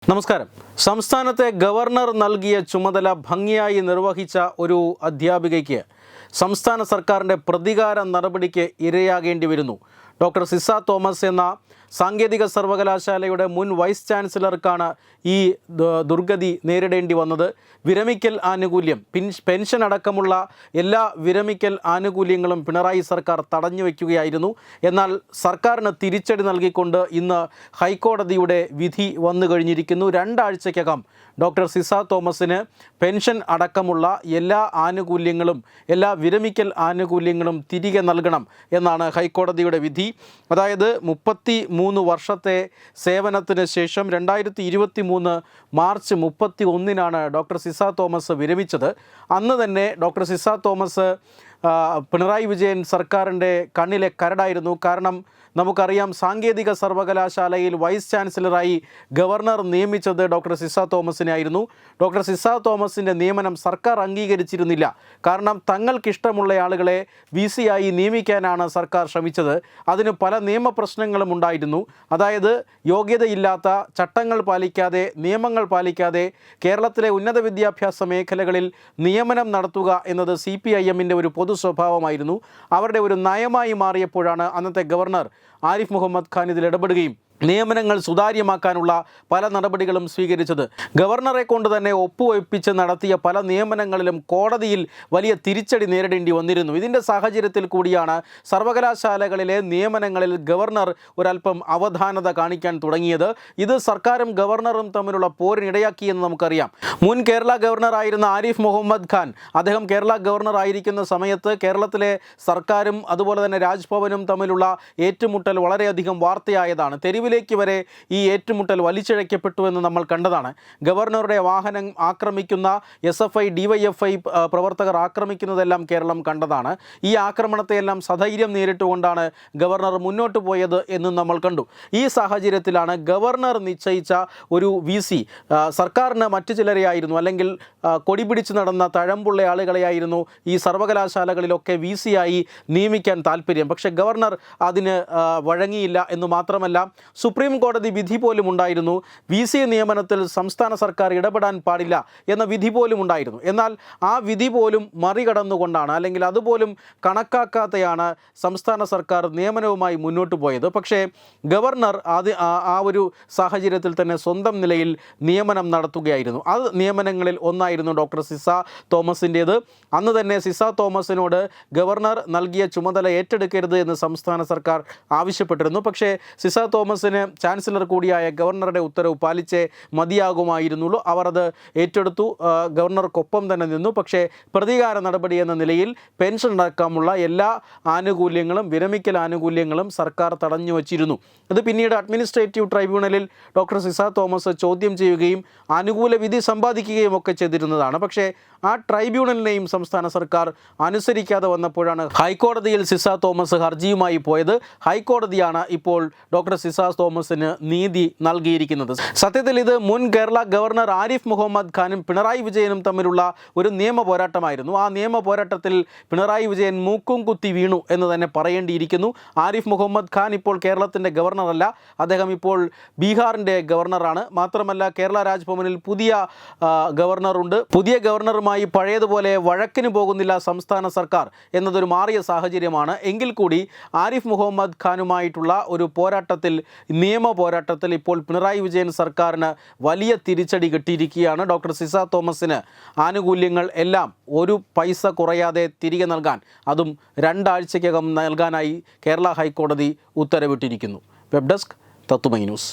നമസ്കാരം. സംസ്ഥാനത്തെ ഗവർണർ നൽകിയ ചുമതല ഭംഗിയായി നിർവഹിച്ച ഒരു അധ്യാപികയ്ക്ക് സംസ്ഥാന സർക്കാരിൻ്റെ പ്രതികാര നടപടിക്ക് ഇരയാകേണ്ടി വരുന്നു. ഡോക്ടർ സിസ തോമസ് എന്ന സാങ്കേതിക സർവകലാശാലയുടെ മുൻ വൈസ് ചാൻസലർക്കാണ് ഈ ദുർഗതി നേരിടേണ്ടി വന്നത്. വിരമിക്കൽ ആനുകൂല്യം, പെൻഷൻ അടക്കമുള്ള എല്ലാ വിരമിക്കൽ ആനുകൂല്യങ്ങളും പിണറായി സർക്കാർ തടഞ്ഞു വയ്ക്കുകയായിരുന്നു. എന്നാൽ സർക്കാരിന് തിരിച്ചടി നൽകിക്കൊണ്ട് ഇന്ന് ഹൈക്കോടതിയുടെ വിധി വന്നു കഴിഞ്ഞിരിക്കുന്നു. 2 ആഴ്ചയ്ക്കകം ഡോക്ടർ സിസ തോമസിന് പെൻഷൻ അടക്കമുള്ള എല്ലാ ആനുകൂല്യങ്ങളും, എല്ലാ വിരമിക്കൽ ആനുകൂല്യങ്ങളും തിരികെ നൽകണം എന്നാണ് ഹൈക്കോടതിയുടെ വിധി. അതായത് 33 വർഷത്തെ സേവനത്തിന് ശേഷം 2023 മാർച്ച് 31 ഡോക്ടർ സിസ തോമസ് വിരമിച്ചത്. അന്ന് തന്നെ ഡോക്ടർ സിസ തോമസ് പിണറായി വിജയൻ സർക്കാരിൻ്റെ കണ്ണിലെ കരടായിരുന്നു. കാരണം നമുക്കറിയാം, സാങ്കേതിക സർവകലാശാലയിൽ വൈസ് ചാൻസലറായി ഗവർണർ നിയമിച്ചത് ഡോക്ടർ സിസ തോമസിനെ ആയിരുന്നു. ഡോക്ടർ സിസ തോമസിൻ്റെ നിയമനം സർക്കാർ അംഗീകരിച്ചിരുന്നില്ല. കാരണം തങ്ങൾക്കിഷ്ടമുള്ള ആളുകളെ VC ആയി നിയമിക്കാനാണ് സർക്കാർ ശ്രമിച്ചത്. അതിന് പല നിയമപ്രശ്നങ്ങളും ഉണ്ടായിരുന്നു. അതായത് യോഗ്യതയില്ലാത്ത, ചട്ടങ്ങൾ പാലിക്കാതെ, നിയമങ്ങൾ പാലിക്കാതെ കേരളത്തിലെ ഉന്നത വിദ്യാഭ്യാസ മേഖലകളിൽ നിയമനം നടത്തുക എന്നത് CPIM-ൻ്റെ ഒരു പൊതു സ്വഭാവമായിരുന്നു. അവരുടെ ഒരു നയമായി മാറിയപ്പോഴാണ് അന്നത്തെ ഗവർണർ ആരിഫ് മുഹമ്മദ് ഖാൻ ഇതിൽ ഇടപെടുകയും നിയമനങ്ങൾ സുതാര്യമാക്കാനുള്ള പല നടപടികളും സ്വീകരിച്ചത്. ഗവർണറെ കൊണ്ട് തന്നെ ഒപ്പുവയ്പ്പിച്ച് നടത്തിയ പല നിയമനങ്ങളിലും കോടതിയിൽ വലിയ തിരിച്ചടി നേരിടേണ്ടി വന്നിരുന്നു. ഇതിൻ്റെ സാഹചര്യത്തിൽ കൂടിയാണ് സർവകലാശാലകളിലെ നിയമനങ്ങളിൽ ഗവർണർ ഒരല്പം അവധാനത കാണിക്കാൻ തുടങ്ങിയത്. ഇത് സർക്കാരും ഗവർണറും തമ്മിലുള്ള പോരിനിടയാക്കിയെന്ന് നമുക്കറിയാം. മുൻ കേരള ഗവർണറായിരുന്ന ആരിഫ് മുഹമ്മദ് ഖാൻ, അദ്ദേഹം കേരള ഗവർണർ ആയിരിക്കുന്ന സമയത്ത് കേരളത്തിലെ സർക്കാരും അതുപോലെ തന്നെ രാജ്ഭവനും തമ്മിലുള്ള ഏറ്റുമുട്ടൽ വളരെയധികം വാർത്തയായതാണ്. തെരുവിലേക്ക് വരെ ഈ ഏറ്റുമുട്ടൽ വലിച്ചിഴക്കപ്പെട്ടു എന്ന് നമ്മൾ കണ്ടതാണ്. ഗവർണറുടെ വാഹനം ആക്രമിക്കുന്ന SFI DYFI പ്രവർത്തകർ ആക്രമിക്കുന്നതെല്ലാം കേരളം കണ്ടതാണ്. ഈ ആക്രമണത്തെയെല്ലാം സധൈര്യം നേരിട്ടുകൊണ്ടാണ് ഗവർണർ മുന്നോട്ട് പോയത് എന്നും നമ്മൾ കണ്ടു. ഈ സാഹചര്യത്തിലാണ് ഗവർണർ നിശ്ചയിച്ച ഒരു VC, സർക്കാരിന് മറ്റു ചിലരെയായിരുന്നു, അല്ലെങ്കിൽ കൊടി പിടിച്ച് നടന്ന തഴമ്പുള്ള ആളുകളെയായിരുന്നു ഈ സർവകലാശാലകളിലൊക്കെ VC ആയി നിയമിക്കാൻ താല്പര്യം. പക്ഷേ ഗവർണർ അതിന് വഴങ്ങിയില്ല എന്ന് മാത്രമല്ല, സുപ്രീം കോടതി വിധി പോലും ഉണ്ടായിരുന്നു. VC നിയമനത്തിൽ സംസ്ഥാന സർക്കാർ ഇടപെടാൻ പാടില്ല എന്ന വിധി പോലും ഉണ്ടായിരുന്നു. എന്നാൽ ആ വിധി പോലും മറികടന്നുകൊണ്ടാണ്, അല്ലെങ്കിൽ അതുപോലും കണക്കാക്കാതെയാണ് സംസ്ഥാന സർക്കാർ നിയമനവുമായി മുന്നോട്ട് പോയത്. പക്ഷേ ഗവർണർ ആ ഒരു സാഹചര്യത്തിൽ തന്നെ സ്വന്തം നിലയിൽ നിയമനം നടത്തുകയായിരുന്നു. ആ നിയമനങ്ങളിൽ ഒന്നായിരുന്നു ഡോക്ടർ സിസ തോമസിൻ്റേത്. അന്ന് തന്നെ സിസ തോമസിനോട് ഗവർണർ നൽകിയ ചുമതല ഏറ്റെടുക്കരുത് എന്ന് സംസ്ഥാന സർക്കാർ ആവശ്യപ്പെട്ടിരുന്നു. പക്ഷേ സിസ തോമസിന് ചാൻസലർ കൂടിയായ ഗവർണറുടെ ഉത്തരവ് പാലിച്ചേ മതിയാകുമായിരുന്നുള്ളൂ. അവർ അത് ഏറ്റെടുത്തു, ഗവർണർക്കൊപ്പം തന്നെ നിന്നു. പക്ഷേ പ്രതികാര നടപടി എന്ന നിലയിൽ പെൻഷൻ അടക്കമുള്ള എല്ലാ ആനുകൂല്യങ്ങളും, വിരമിക്കൽ ആനുകൂല്യങ്ങളും സർക്കാർ തടഞ്ഞു വച്ചിരുന്നു. ഇത് പിന്നീട് അഡ്മിനിസ്ട്രേറ്റീവ് ട്രൈബ്യൂണലിൽ ഡോക്ടർ സിസ തോമസ് ചോദ്യം ചെയ്യുകയും അനുകൂല വിധി സമ്പാദിക്കുകയും ഒക്കെ ചെയ്തിരുന്നതാണ്. പക്ഷേ ആ ട്രൈബ്യൂണലിനെയും സംസ്ഥാന സർക്കാർ അനുസരിക്കാതെ വന്നപ്പോഴാണ് ഹൈക്കോടതിയിൽ സിസ തോമസ് ഹർജിയുമായി പോയത്. ഹൈക്കോടതിയാണ് ഇപ്പോൾ ഡോക്ടർ സിസ തോമസിന് നീതി നൽകിയിരിക്കുന്നത്. സത്യത്തിൽ ഇത് മുൻ കേരള ഗവർണർ ആരിഫ് മുഹമ്മദ് ഖാനും പിണറായി വിജയനും തമ്മിലുള്ള ഒരു നിയമ പോരാട്ടമായിരുന്നു. ആ നിയമ പോരാട്ടത്തിൽ പിണറായി വിജയൻ മൂക്കും കുത്തി വീണു എന്ന് തന്നെ പറയേണ്ടിയിരിക്കുന്നു. ആരിഫ് മുഹമ്മദ് ഖാൻ ഇപ്പോൾ കേരളത്തിൻ്റെ ഗവർണറല്ല, അദ്ദേഹം ഇപ്പോൾ ബീഹാറിൻ്റെ ഗവർണറാണ്. മാത്രമല്ല, കേരള രാജ്ഭവനിൽ പുതിയ ഗവർണറുണ്ട്. പുതിയ ഗവർണറുമായി പഴയതുപോലെ വഴക്കിന് പോകുന്നില്ല സംസ്ഥാന സർക്കാർ എന്നതൊരു മാറിയ സാഹചര്യമാണ്. എങ്കിൽ കൂടി ആരിഫ് മുഹമ്മദ് ഖാനുമായിട്ടുള്ള ഒരു പോരാട്ടത്തിൽ, നിയമ പോരാട്ടത്തിൽ ഇപ്പോൾ പിണറായി വിജയൻ സർക്കാരിന് വലിയ തിരിച്ചടി കിട്ടിയിരിക്കുകയാണ്. ഡോക്ടർ സിസ തോമസിന് ആനുകൂല്യങ്ങൾ എല്ലാം ഒരു പൈസ കുറയാതെ തിരികെ നൽകാൻ, അതും 2 ആഴ്ചയ്ക്കകം നൽകാനായി കേരള ഹൈക്കോടതി ഉത്തരവിട്ടിരിക്കുന്നു. വെബ് ഡെസ്ക് തത്തുമൈ ന്യൂസ്.